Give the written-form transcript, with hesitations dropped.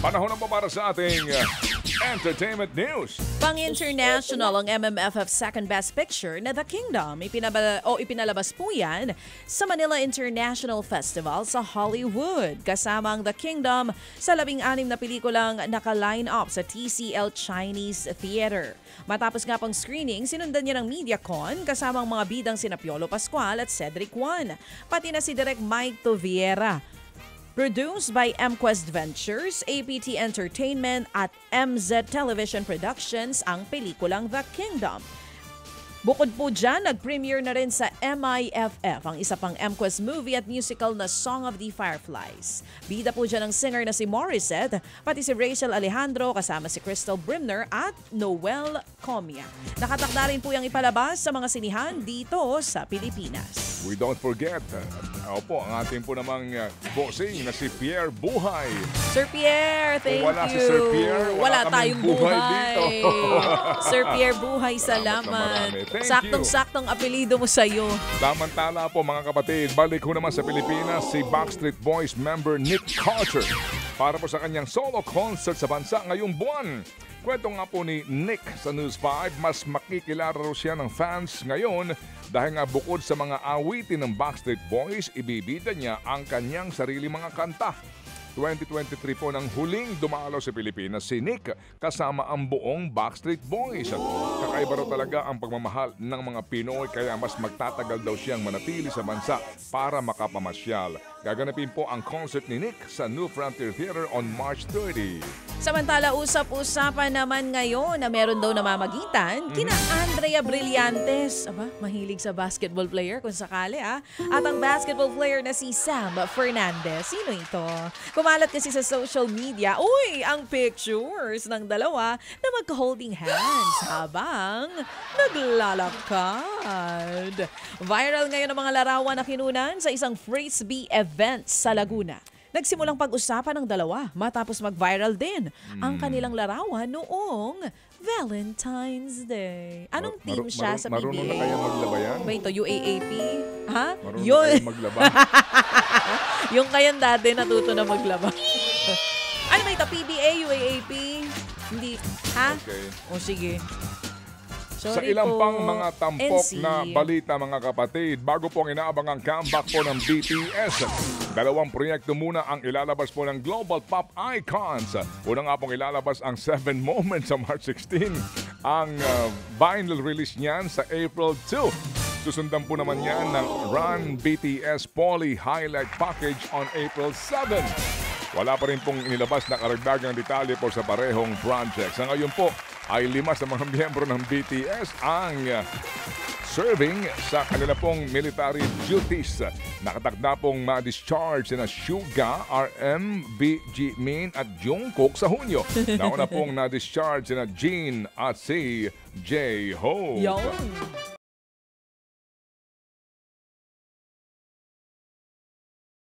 Panahon na po para sa ating entertainment news. Pang-international ang MMFF Second Best Picture na The Kingdom. Ipinalabas po yan sa Manila International Festival sa Hollywood. Kasama ang The Kingdom sa 16 na pelikulang naka-line up sa TCL Chinese Theater. Matapos nga pang screening, sinundan niya ng MediaCon kasama ang mga bidang sina Piolo Pascual at Cedric Juan. Pati na si Direk Mike Toviera. Produced by MQuest Ventures, APT Entertainment at MZ Television Productions ang pelikulang The Kingdom. Bukod po dyan, nag-premiere na rin sa MIFF, ang isa pang MQuest movie at musical na Song of the Fireflies. Bida po dyan ang singer na si Morissette, pati si Rachel Alejandro kasama si Crystal Brimner at Noel Comia. Nakatakda rin po yung ipalabas sa mga sinihan dito sa Pilipinas. We don't forget, ang ating po namang bossing na si Pierre Buhay. Sir Pierre, thank wala you. Si Sir Pierre, wala tayong buhay. Dito. Sir Pierre Buhay, salamat. Saktong-saktong apelido mo sa'yo. Samantala po mga kapatid, balik ho naman sa Pilipinas si Backstreet Boys member Nick Carter para po sa kanyang solo concert sa bansa ngayong buwan. Kwento nga po ni Nick sa News 5, mas makikilala raw siya ng fans ngayon dahil nga bukod sa mga awitin ng Backstreet Boys, ibibida niya ang kanyang sarili mga kanta. 2023 po nang huling dumalaw sa Pilipinas si Nick kasama ang buong Backstreet Boys. At kakaiba raw talaga ang pagmamahal ng mga Pinoy kaya mas magtatagal daw siyang manatili sa bansa para makapamasyal. Gaganapin po ang concert ni Nick sa New Frontier Theater on March 30. Samantala, usap-usapan naman ngayon na meron daw namamagitan kina Andrea Brillantes. Aba, mahilig sa basketball player kung sakali At ang basketball player na si Sam Fernandez. Sino ito? Kumalat kasi sa social media, ang pictures ng dalawa na mag-holding hands habang naglalakad. Viral ngayon ang mga larawan na kinunan sa isang frisbee event sa Laguna. Nagsimulang pag-usapan ng dalawa matapos mag-viral din ang kanilang larawan noong Valentine's Day. Anong team siya sa PBA? Marunong na kaya maglaba yan? Ba ito, UAAP? Ha? Marunong na kaya maglaba? Yung kayan dati natuto na maglaba. Ano ba ito? PBA, UAAP? Hindi. Ha? Okay. O sige. Sa Sorry ilang po. pang mga tampok NC. na balita mga kapatid, bago po ang inaabang ang comeback po ng BTS, dalawang proyekto muna ang ilalabas po ng Global Pop Icons. Una nga pong ilalabas ang 7 Moments sa March 16. Ang vinyl release niyan sa April 2. Susundan po naman yan ng Run BTS Poly Highlight Package on April 7. Wala pa rin pong inilabas na karagdagang detalye po sa parehong project. Sa ngayon po ay 5 sa mga miyembro ng BTS ang serving sa kanila pong military duties. Nakatakda pong ma-discharge na Suga, RM, BG Min at Jungkook sa Hunyo. Nauna pong na-discharge na Jin at si J-Hope. Yon.